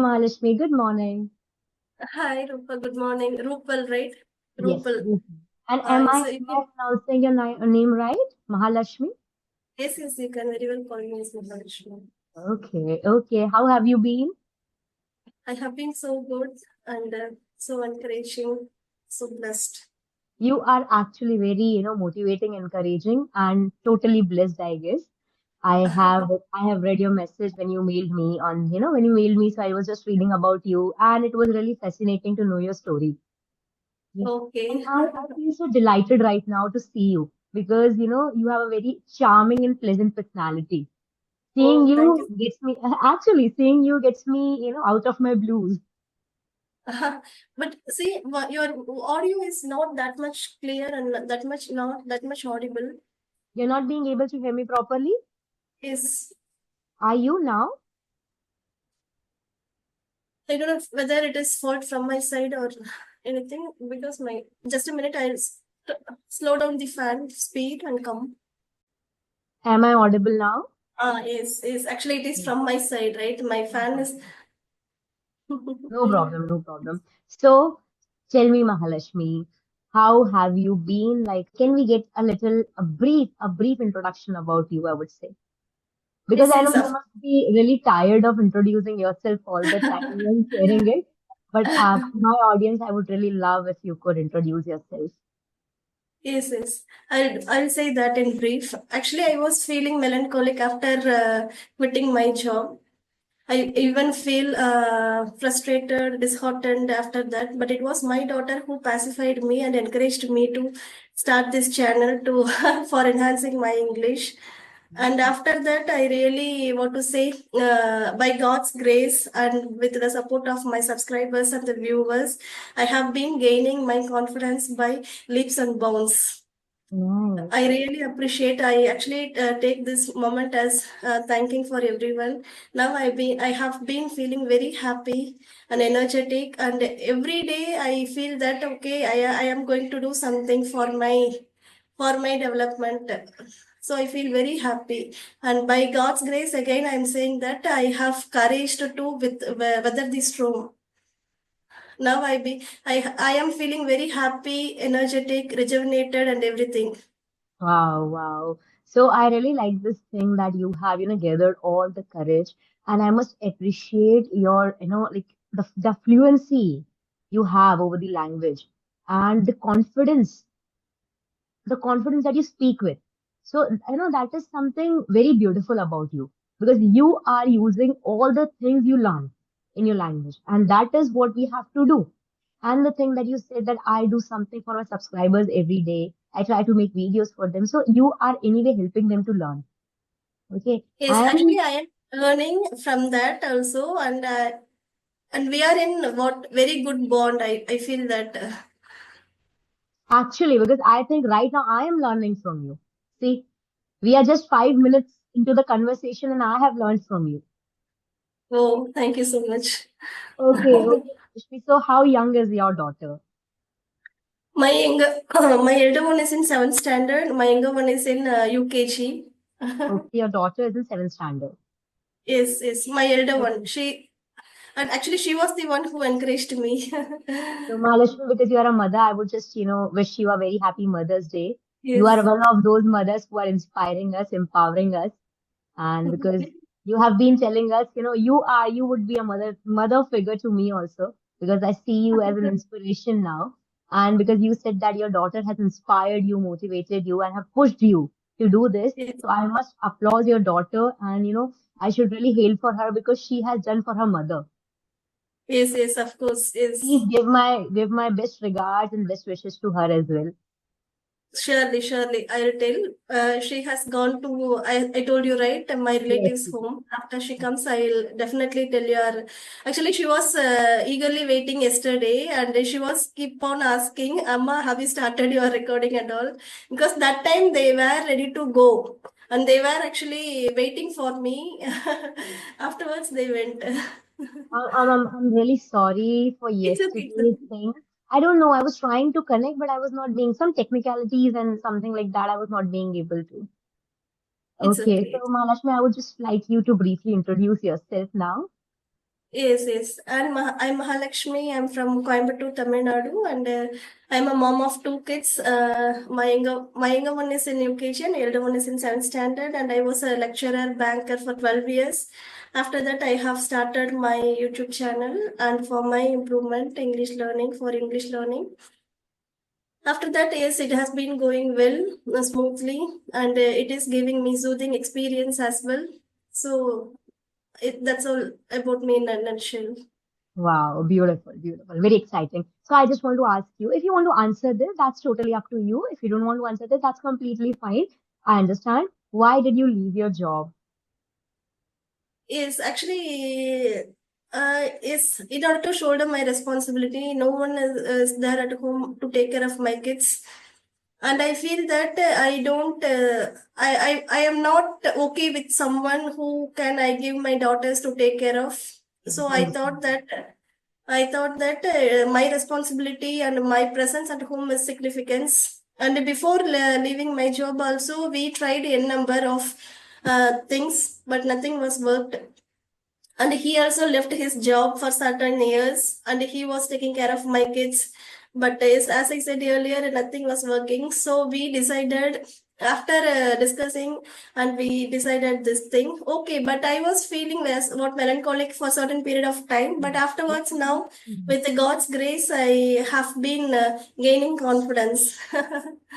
Mahalakshmi, good morning. Hi, Rupal. Good morning. Rupal, right? Yes. Rupal. And am I, So am you I can, pronouncing your name right? Mahalakshmi? yes, you can very well call me as Mahalakshmi. Okay, okay. How have you been? I have been so good and so encouraging, so blessed. You are actually very, motivating, encouraging, and totally blessed, I guess. I have read your message when you mailed me when you mailed me, so I was just reading about you, and it was really fascinating to know your story. Yeah. And Okay. I feel so delighted right now to see you because, you have a very charming and pleasant personality. Seeing Oh, thank you. you gets me, actually, seeing you gets me, out of my blues. But see, your audio is not that much clear and that much not that much audible. You're not being able to hear me properly. Is Are you now? I don't know whether it is fault from my side or anything because my just a minute slow down the fan speed and come. Am I audible now? Yes. Actually, it is from my side, right? My No fan is. problem. No problem, no problem. So, tell me, Mahalakshmi, how have you been? Like, can we get a brief introduction about you, I would say? Because Yes, I know yes, you must be really tired of introducing yourself all the time and sharing it. But for my audience, I would really love if you could introduce yourself. yes. I'll say that in brief. Actually, I was feeling melancholic after quitting my job. I even feel frustrated, disheartened after that. But it was my daughter who pacified me and encouraged me to start this channel to for enhancing my English. And after that, I really want to say, by God's grace and with the support of my subscribers and the viewers, I have been gaining my confidence by leaps and bounds. I Nice. really appreciate. I actually take this moment as thanking for everyone. Now I have been feeling very happy and energetic, and every day I feel that okay, I am going to do something for my development. So I feel very happy, and by God's grace, again I am saying that I have courage to do with weather the storm. Now I am feeling very happy, energetic, rejuvenated, and everything. Wow, wow. So I really like this thing that you have, gathered all the courage, and I must appreciate your, like the fluency you have over the language and the confidence that you speak with. So, that is something very beautiful about you because you are using all the things you learn in your language, and that is what we have to do. And the thing that you said that I do something for my subscribers every day, I try to make videos for them. So, you are anyway helping them to learn. Okay. Yes, And actually, I am learning from that also, and we are in what very good bond. I feel that. actually, because I think right now I am learning from you. See, we are just 5 minutes into the conversation, and I have learned from you. Oh, thank you so much. Okay, okay. Rashmi, so how young is your daughter? My younger, my elder one is in seventh standard. My younger one is in UKG. Okay, your daughter is in seventh standard. Yes. My elder one. Okay. And actually she was the one who encouraged me. So, Mahalakshmi, because you are a mother, I would just, wish you a very happy Mother's Day. You are Yes. one of those mothers who are inspiring us, empowering us, and because you have been telling us, you would be a mother figure to me also, because I see you as an inspiration now, and because you said that your daughter has inspired you, motivated you, and have pushed you to do this. Yes, So I must applaud your daughter, and I should really hail for her because she has done for her mother. yes, of course, yes. Please give my best regards and best wishes to her as well. Surely, I'll tell. She has gone to, I told you, right? My Yes. relative's home. After she comes, I'll definitely tell you. Actually, she was eagerly waiting yesterday and she was keep on asking, Amma, have you started your recording and all? Because that time they were ready to go and they were actually waiting for me. Afterwards, they went. I'm really sorry for It's yesterday's okay. thing. I don't know. I was trying to connect, but I was not being some technicalities and something like that. I was not being able to. It's Okay, so okay. Mahalakshmi, I would just like you to briefly introduce yourself now. Yes. And I'm Mahalakshmi. I'm from Coimbatore, Tamil Nadu, and I'm a mom of two kids. My younger one is in UKG, and elder one is in seventh standard. And I was a lecturer, banker for 12 years. After that, I have started my YouTube channel, and for my improvement, English learning. After that, yes, it has been going well, smoothly, and it is giving me soothing experience as well. So that's all about me in a nutshell. Wow, beautiful, beautiful, very exciting. So I just want to ask you, if you want to answer this, that's totally up to you. If you don't want to answer this, that's completely fine. I understand. Why did you leave your job? Is actually is in order to shoulder my responsibility. No one is there at home to take care of my kids, and I feel that I don't. I am not okay with someone who can I give my daughters to take care of. So Understand. I thought that my responsibility and my presence at home is significance. And before leaving my job, also we tried a number of things, but nothing was worked. And he also left his job for certain years, and he was taking care of my kids. But as I said earlier, nothing was working. So we decided after discussing, and we decided this thing. Okay, but I was feeling less what melancholic for a certain period of time. But afterwards, now with God's grace, I have been gaining confidence.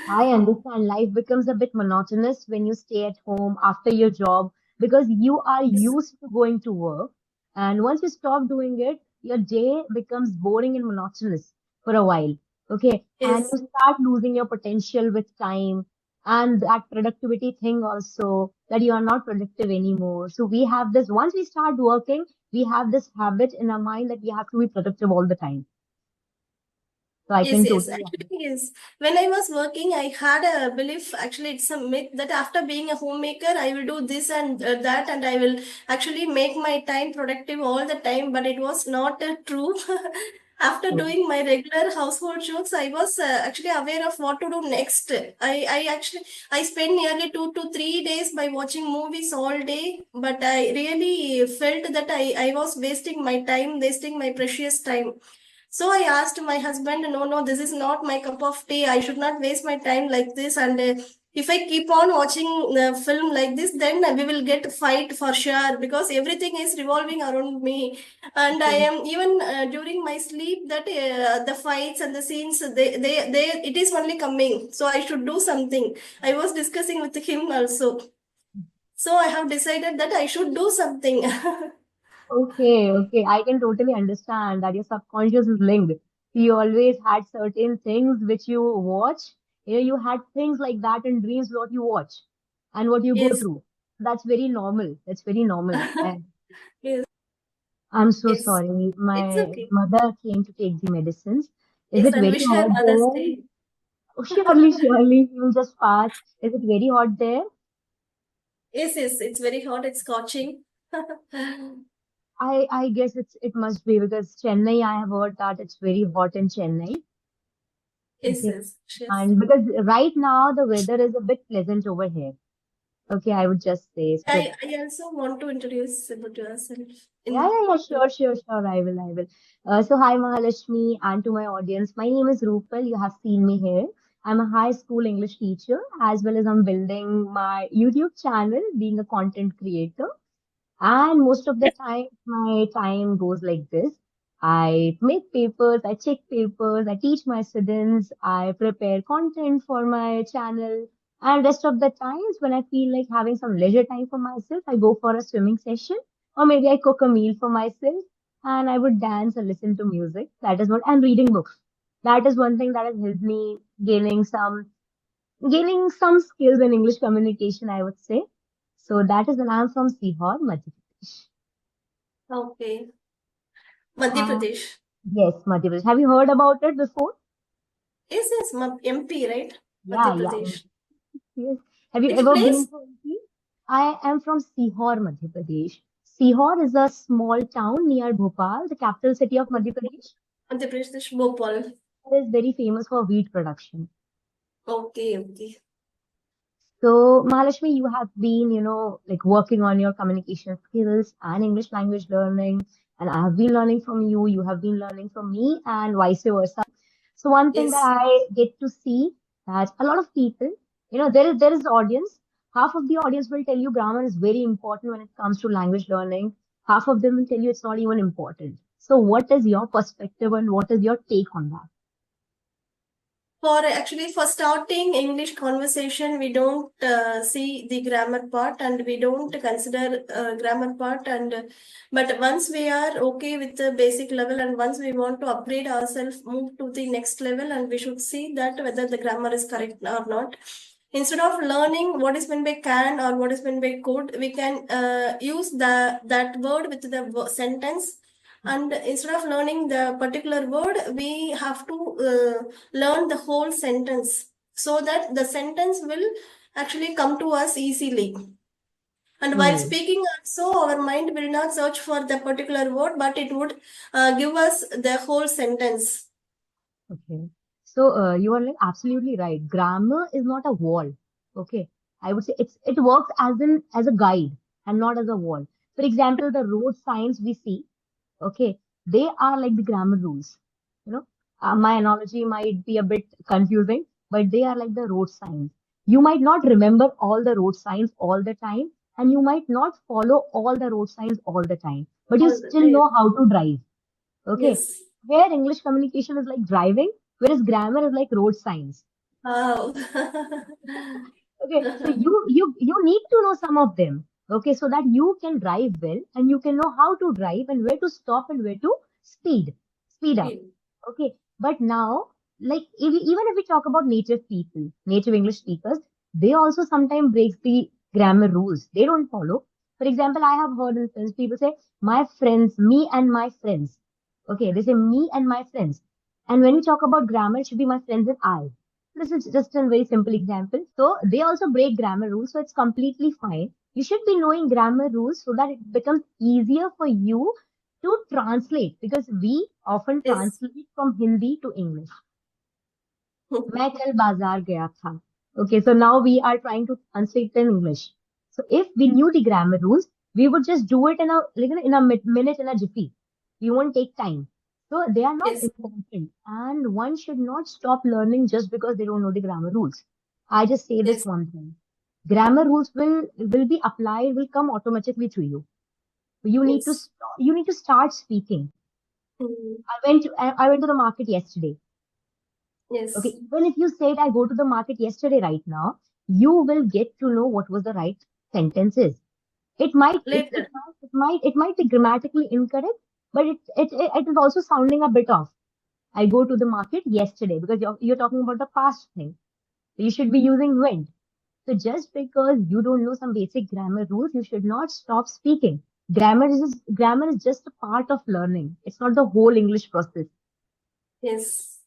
I understand life becomes a bit monotonous when you stay at home after your job because you are Yes, used to going to work. And once you stop doing it, your day becomes boring and monotonous for a while. Okay. And yes. you start losing your potential with time and that productivity thing also that you are not productive anymore. So we have this, once we start working, we have this habit in our mind that we have to be productive all the time. So I can totally Actually, understand. yes. When I was working, I had a belief, actually, it's a myth that after being a homemaker, I will do this and that, and I will actually make my time productive all the time. But it was not true. After doing my regular household chores, I was actually aware of what to do next. I spent nearly 2 to 3 days by watching movies all day, but I really felt that I was wasting my time, wasting my precious time. So I asked my husband, no, this is not my cup of tea. I should not waste my time like this. And if I keep on watching film like this, then we will get fight for sure because everything is revolving around me. And I Okay. am even during my sleep that the fights and the scenes, it is only coming. So I should do something. I was discussing with him also. So I have decided that I should do something. Okay. I can totally understand that your subconscious is linked. You always had certain things which you watch. You know, you had things like that in dreams what you watch and what you go Yes. through. That's very normal. That's very normal. And Yes. I'm so Yes. sorry. It's My okay. mother came to take the medicines. Is Yes, it and very wish her hot Mother's there? Day. Oh, surely, you will just pass. Is it very hot there? Yes, it's very hot. It's scorching. I guess it must be because Chennai, I have heard that it's very hot in Chennai. Okay. Yes. And because right now the weather is a bit pleasant over here. Okay, I would just say. So I also want to introduce about yourself in sure. I will. So hi Mahalakshmi and to my audience. My name is Rupal. You have seen me here. I'm a high school English teacher as well as I'm building my YouTube channel, being a content creator. And most of the time, my time goes like this. I make papers, I check papers, I teach my students, I prepare content for my channel. And rest of the times, when I feel like having some leisure time for myself, I go for a swimming session, or maybe I cook a meal for myself, and I would dance or listen to music. That is what I'm reading books. That is one thing that has helped me gaining some skills in English communication, I would say. So that is when I'm from Sihor, Madhya Pradesh. Okay. Madhya Uh, Pradesh. yes, Madhya Pradesh. Have you heard about it before? Yes, MP, right? Yeah, Madhya yeah. Pradesh. Yes. Have you Which ever been place? to MP? I am from Sihor, Madhya Pradesh. Sihor is a small town near Bhopal, the capital city of Madhya Pradesh. Madhya Pradesh, Bhopal. It is very famous for wheat production. Okay. So, Mahalakshmi, you have been, like working on your communication skills and English language learning. and I have been learning from you, you have been learning from me, and vice versa. So one thing that Yes. I get to see that a lot of people, there is audience. Half of the audience will tell you grammar is very important when it comes to language learning. Half of them will tell you it's not even important. So what is your perspective and what is your take on that? For starting English conversation, we don't see the grammar part and we don't consider grammar part. But once we are okay with the basic level and once we want to upgrade ourselves, move to the next level, and we should see that whether the grammar is correct or not. Instead of learning what is meant by can or what is meant by could, we can use that word with the sentence, and instead of learning the particular word, we have to learn the whole sentence so that the sentence will actually come to us easily. And while True. speaking also, our mind will not search for the particular word, but it would give us the whole sentence. Okay. So you are like absolutely right. Grammar is not a wall. Okay. I would say it works as a guide and not as a wall. For example, the road signs we see, okay, they are like the grammar rules. You know, my analogy might be a bit confusing, but they are like the road signs. You might not remember all the road signs all the time, and you might not follow all the road signs all the time, but you All still the, know how to drive. Okay. yes. Where English communication is like driving, whereas grammar is like road signs. Wow. Okay. So you need to know some of them. Okay. So that you can drive well and you can know how to drive and where to stop and where to speed up. Okay. But now, like even if we talk about native people, native English speakers, they also sometimes break the grammar rules. They don't follow. For example, I have heard in friends, people say, my friends, me and my friends. Okay, they say me and my friends. And when we talk about grammar, it should be my friends and I. This is just a very simple example. So they also break grammar rules, so it's completely fine. You should be knowing grammar rules so that it becomes easier for you to translate because we often Yes. translate from Hindi to English. मैं कल बाजार गया था. Okay, so now we are trying to translate in English. So if we knew the grammar rules, we would just do it in a minute, in a jiffy. We won't take time. So they are not Yes. important, and one should not stop learning just because they don't know the grammar rules. I just say this Yes. one thing: grammar rules will be applied, will come automatically to you. You need to Yes. you need to start speaking. Mm. I went to the market yesterday. Okay, Yes. even if you said I go to the market yesterday right now, you will get to know what was the right sentences. It might it, it Later. might it might it might be grammatically incorrect, but it is also sounding a bit off. I go to the market yesterday because you're talking about the past thing. So you should be using went. So just because you don't know some basic grammar rules, you should not stop speaking. Grammar is just a part of learning. It's not the whole English process, Yes.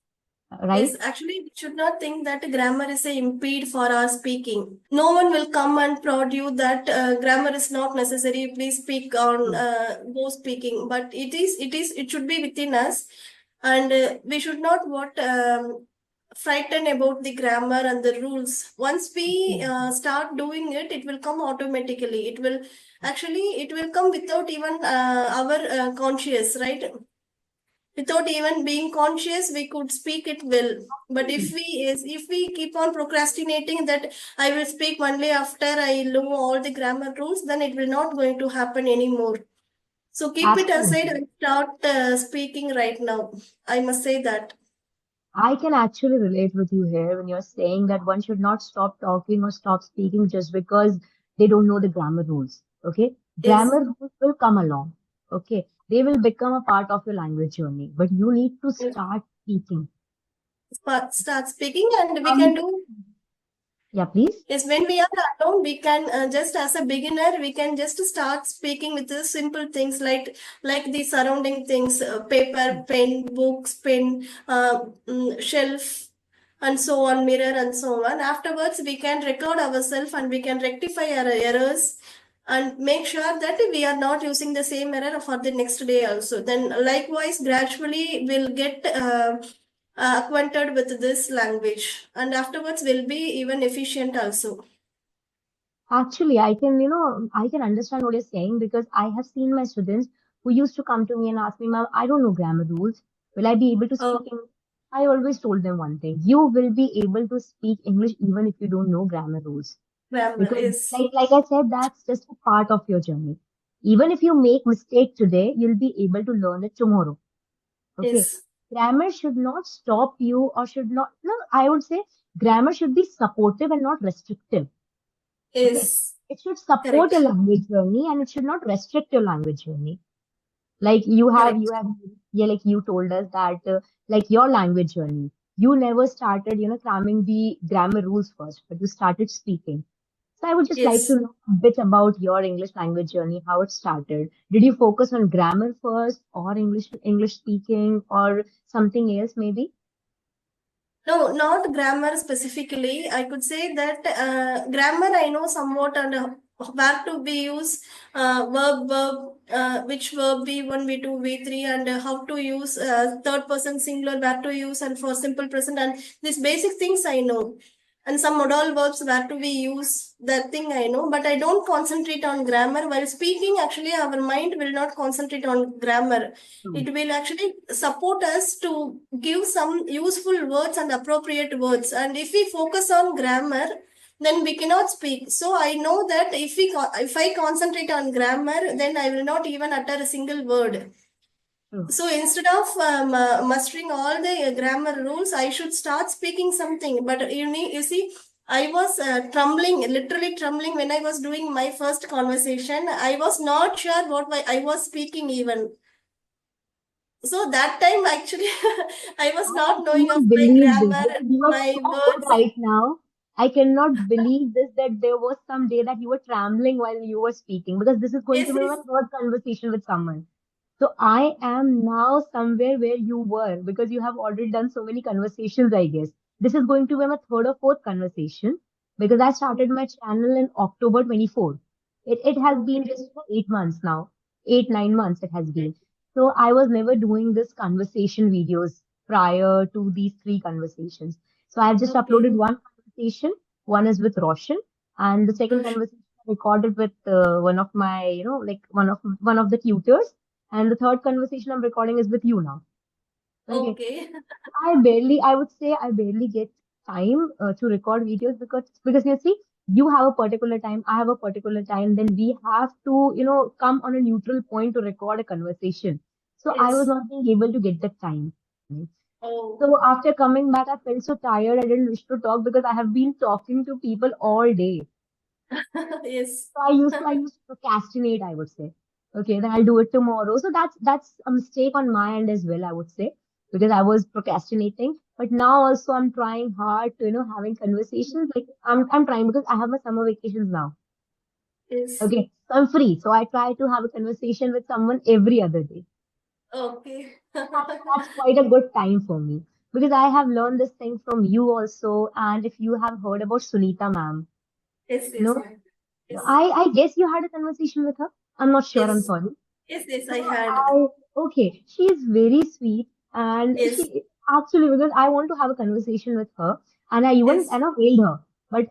right? Yes, actually, we should not think that grammar is a impede for our speaking. No one will come and prod you that grammar is not necessary. Please speak on True. go speaking. But it should be within us, and we should not what frighten about the grammar and the rules. Once we Absolutely. start doing it, it will come automatically. It will come without even our conscious, right? Without even being conscious, we could speak it well. But Absolutely. if we keep on procrastinating that I will speak only after I know all the grammar rules, then it will not going to happen anymore. So keep it aside Absolutely. and start speaking right now. I must say that. I can actually relate with you here when you're saying that one should not stop talking or stop speaking just because they don't know the grammar rules. Okay. Yes. Grammar rules will come along. Okay. They will become a part of your language journey, but you need to Yes. start speaking. Start speaking, and we can Um, do. yeah, please. Yes, when we are alone, we can just as a beginner, we can just start speaking with the simple things like the surrounding things, paper, pen, books, pen, shelf, and so on, mirror, and so on. Afterwards, we can record ourselves and we can rectify our errors and make sure that we are not using the same error for the next day also. Then, likewise, gradually, we'll get acquainted with this language, and afterwards will be even efficient also. Actually, I can understand what you're saying because I have seen my students who used to come to me and ask me, "Ma'am, I don't know grammar rules. Will I be able to speak Oh, English?" I always told them one thing: you will be able to speak English even if you don't know grammar rules. grammar Because is like I said, that's just a part of your journey. Even if you make mistake today, you'll be able to learn it tomorrow. Okay. is Grammar should not stop you or should not, no, I would say grammar should be supportive and not restrictive. Okay. is It should support your correct. language journey and it should not restrict your language journey. You Correct. have, yeah, like you told us that, like your language journey, you never started, cramming the grammar rules first, but you started speaking. So I would just like to Yes. know a bit about your English language journey, how it started. Did you focus on grammar first or English speaking or something else maybe? No, not grammar specifically. I could say that grammar I know somewhat and where to be use which verb V1, V2, V3, and how to use third person singular, where to use, and for simple present, and these basic things I know. And some modal verbs where to be use that thing I know, but I don't concentrate on grammar while speaking. Actually, our mind will not concentrate on grammar. True. It will actually support us to give some useful words and appropriate words. And if we focus on grammar, then we cannot speak. So I know that if I concentrate on grammar, then I will not even utter a single word. True. So instead of mastering all the grammar rules, I should start speaking something. But you see, I was trembling, literally trembling when I was doing my first conversation. I was not sure what I was speaking even. So that time actually I was I not knowing of cannot my believe this grammar, because you are my so good words. right now. I cannot believe this that there was some day that you were trembling while you were speaking because this is going Yes, to be my yes. third conversation with someone. So I am now somewhere where you were because you have already done so many conversations, I guess. This is going to be my third or fourth conversation because I started my channel in October 24. It has been Okay. just 8 months now. 8, 9 months it has been. So I was never doing this conversation videos prior to these three conversations. So I've just Okay. uploaded one conversation. One is with Roshan, and the second Rush. conversation I recorded with one of my, like one of the tutors, and the third conversation I'm recording is with you now. Okay. Okay. I would say I barely get time to record videos because you see, you have a particular time, I have a particular time, then we have to, come on a neutral point to record a conversation. So I was Yes. not being able to get the time. Oh. So after coming back, I felt so tired. I didn't wish to talk because I have been talking to people all day. Yes. So I used to procrastinate, I would say. Okay, then I'll do it tomorrow. So that's a mistake on my end as well, I would say, because I was procrastinating. But now also I'm trying hard to, having conversations. Like I'm trying because I have my summer vacations now. Yes. Okay, so I'm free. So I try to have a conversation with someone every other day. Okay. That's quite a good time for me because I have learned this thing from you also. And if you have heard about Sunita ma'am, Yes, you yes, know, ma'am. Yes. I guess you had a conversation with her. I'm not sure. I'm Yes. sorry. Yes, yes, I So had. okay, she is very sweet, and Yes. she actually because I want to have a conversation with her, and I Yes. know mailed her, but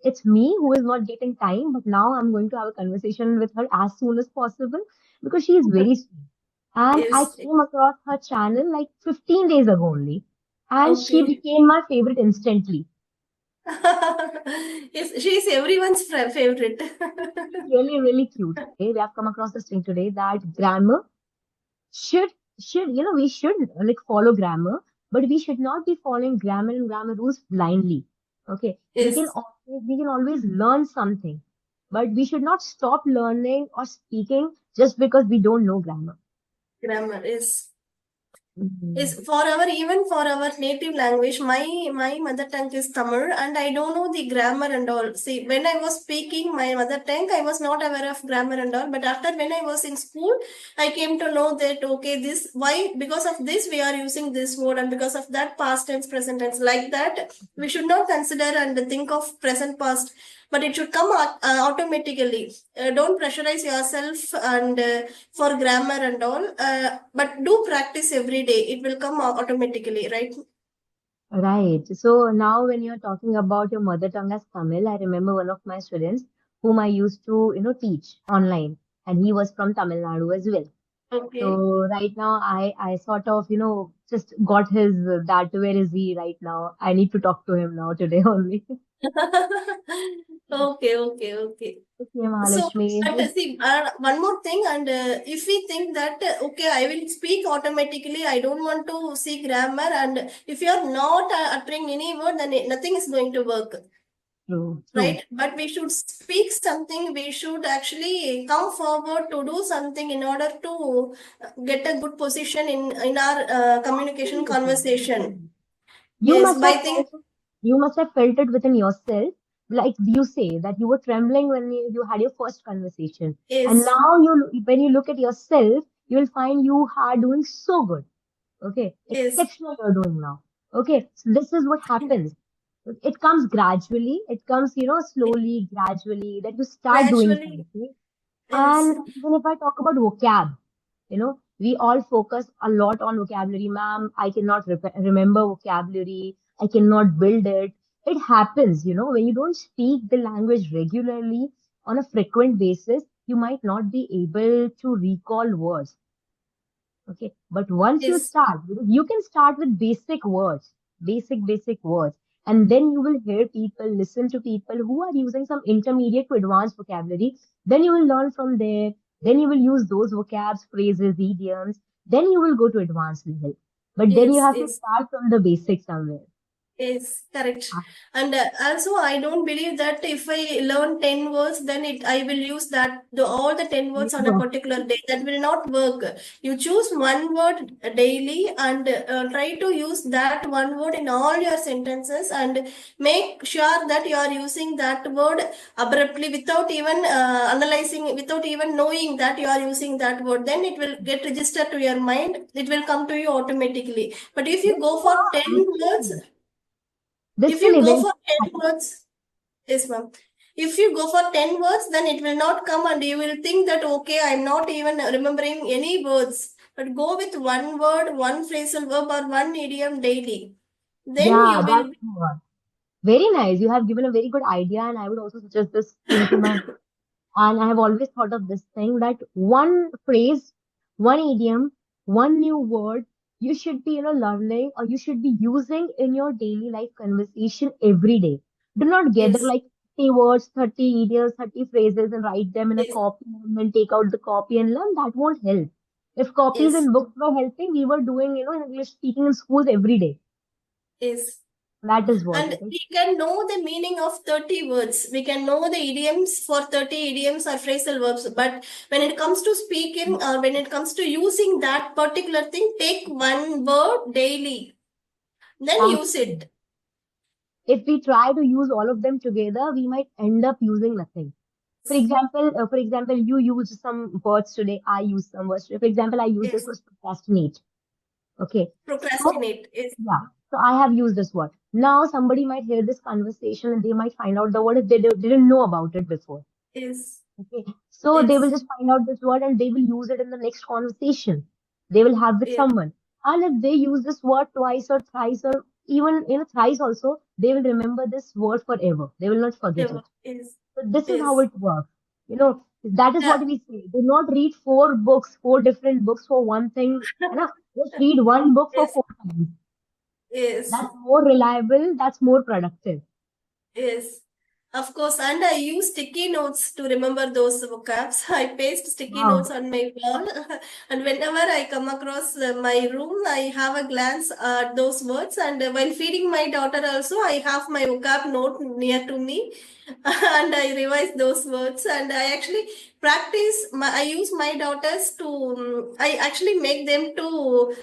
it's me who is not getting time. But now I'm going to have a conversation with her as soon as possible because she is very sweet, and I Yes. came across her channel like 15 days ago only, and she Okay. became my favorite instantly. Yes, she is everyone's favorite. She's really really cute. Okay, we have come across this thing today that grammar should we should like follow grammar, but we should not be following grammar and grammar rules blindly. Okay, Yes. we can always learn something, but we should not stop learning or speaking just because we don't know grammar. Grammar is. Yes, Mhm. for our even for our native language, my mother tongue is Tamil, and I don't know the grammar and all. See, when I was speaking my mother tongue, I was not aware of grammar and all. But after when I was in school, I came to know that okay, this why because of this we are using this word, and because of that past tense, present tense, like that we should not consider and think of present past, but it should come automatically. Don't pressurize yourself and for grammar and all, but do practice every day. It will come automatically, right? Right. So now when you're talking about your mother tongue as Tamil, I remember one of my students whom I used to, teach online, and he was from Tamil Nadu as well. Okay. So right now I sort of, just got his that where is he right now? I need to talk to him now today only. Okay, okay, okay. Okay, So, Mahalakshmi. but see, one more thing, and if we think that, okay, I will speak automatically, I don't want to see grammar, and if you are not uttering any word, then nothing is going to work, True, true. right? But we should speak something, we should actually come forward to do something in order to get a good position in our communication Absolutely. conversation. Absolutely. You Yes, must by have think, felt it, you must have felt it within yourself, like you say that you were trembling when you had your first conversation, and yes, now when you look at yourself, you will find you are doing so good. Okay, yes, exceptional you're doing now. Okay, so this is what happens. It comes gradually. It comes, slowly, gradually that you start doing gradually, something. yes, And even if I talk about vocab, we all focus a lot on vocabulary. Ma'am, I cannot remember vocabulary. I cannot build it. It happens, when you don't speak the language regularly on a frequent basis, you might not be able to recall words. Okay. But once you yes, start, you can start with basic words, basic words. And then you will hear people, listen to people who are using some intermediate to advanced vocabulary. Then you will learn from there. Then you will use those vocabs, phrases, idioms. Then you will go to advanced level. But then you yes, have to yes. start from the basics somewhere. Yes, correct. Ah, And also, I don't believe that if I learn 10 words, then I will use all the 10 words on a no. particular day. That will not work. You choose one word daily and try to use that one word in all your sentences and make sure that you are using that word abruptly without even analyzing, without even knowing that you are using that word. Then it will get registered to your mind. It will come to you automatically. But if you Yes, go for 10 words, actually. This if will you go eventually for 10 happen. words, yes, ma'am. If you go for 10 words, then it will not come and you will think that, okay, I'm not even remembering any words. But go with one word, one phrasal verb, or one idiom daily. Then Yeah, you will that's be, what. Very nice. You have given a very good idea, and I would also suggest this thing to my. And I have always thought of this thing that one phrase, one idiom, one new word you should be, learning or you should be using in your daily life conversation every day. Do not gather yes, like 30 words, 30 idioms, 30 phrases and write them in a yes, copy and then take out the copy and learn. That won't help. If copies yes, and books were helping, we were doing, English speaking in schools every day. yes. That is what And it is. we can know the meaning of 30 words. We can know the idioms for 30 idioms or phrasal verbs. But when it comes to speaking or when it comes to using that particular thing, take one word daily. Then use Actually. it. If we try to use all of them together, we might end up using nothing. For example, you used some words today. I used some words today. For example, I used this Yes. was procrastinate. Okay. So, Procrastinate. Yes. yeah. So I have used this word. Now somebody might hear this conversation and they might find out the word if they didn't know about it before. Yes. Okay. So they will Yes. just find out this word and they will use it in the next conversation they will have with Yes. someone. And if they use this word twice or thrice or even thrice also, they will remember this word forever. They will not forget Yes. it. Yes. So this is how Yes. it works. That is what Yeah. we say. Do not read four different books for one thing. Just read one book for Yes. 4 times. Yes. That's more reliable. That's more productive. Yes, of course. And I use sticky notes to remember those vocabs. I paste sticky notes Wow. on my wall. And whenever I come across my room, I have a glance at those words. And while feeding my daughter also, I have my vocab note near to me. And I revise those words. And I actually I use my daughters to, I actually make them to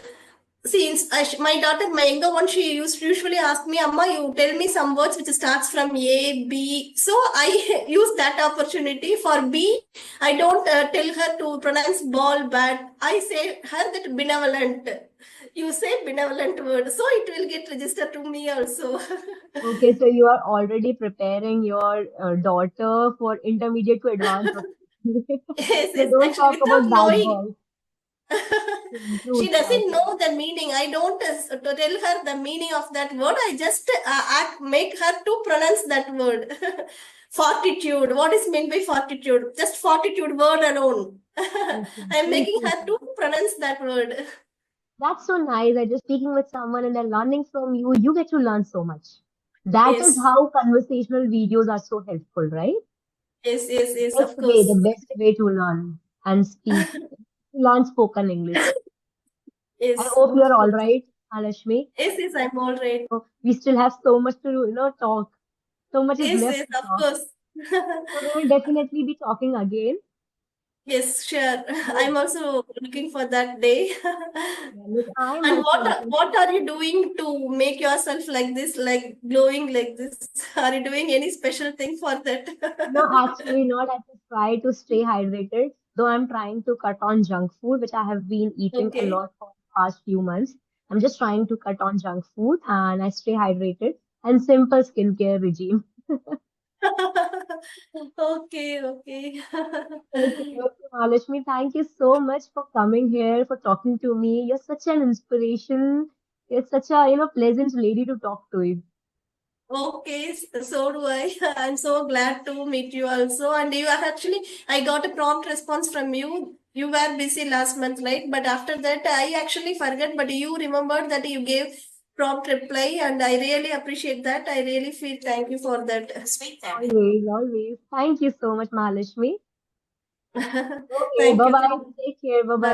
since my daughter, my younger one, she used to usually ask me, Amma, you tell me some words which starts from A, B. So I use that opportunity for B. I don't tell her to pronounce ball, bat. I say her that benevolent. You say benevolent word, so it will get registered to me also. Okay, so you are already preparing your daughter for intermediate to advanced vocabulary. Yes, So yes. don't Actually, talk about without that knowing, word. she True, true, doesn't actually. know the meaning. I don't to tell her the meaning of that word. I just make her to pronounce that word. Fortitude. What is meant by fortitude? Just fortitude word alone. Okay, I'm very making her to simple. pronounce that word. That's so nice. I just speaking with someone and they're learning from you. You get to learn so much. That is Yes, how conversational videos are so helpful, right? yes, Best of way, course. the best way to learn and speak, learn spoken English. I Yes, hope you're of all course. right, Alashmi. Yes, I'm all right. So we still have so much to, talk. So much is left Yes, to of talk. course. So we will definitely be talking again. Yes, sure. So, I'm also looking for that day. yeah, look, I'm And also looking. what are you doing to make yourself like this, like glowing like this? Are you doing any special thing for that? No, actually not. I just try to stay hydrated, though I'm trying to cut on junk food, which I have been eating a Okay. lot for the past few months. I'm just trying to cut on junk food and I stay hydrated and simple skincare regime. Okay, okay. Okay, okay, Mahalakshmi, thank you so much for coming here, for talking to me. You're such an inspiration. You're such a, pleasant lady to talk to. Okay, so do I. I'm so glad to meet you also. And you are actually, I got a prompt response from you. You were busy last month, right? But after that, I actually forgot, but you remembered that you gave prompt reply, and I really appreciate that. I really feel thank you for that. Sweet thank Always, always. Thank you so much, Mahalakshmi. you. Okay, Thank you. bye-bye. Take care. Bye-bye. Bye.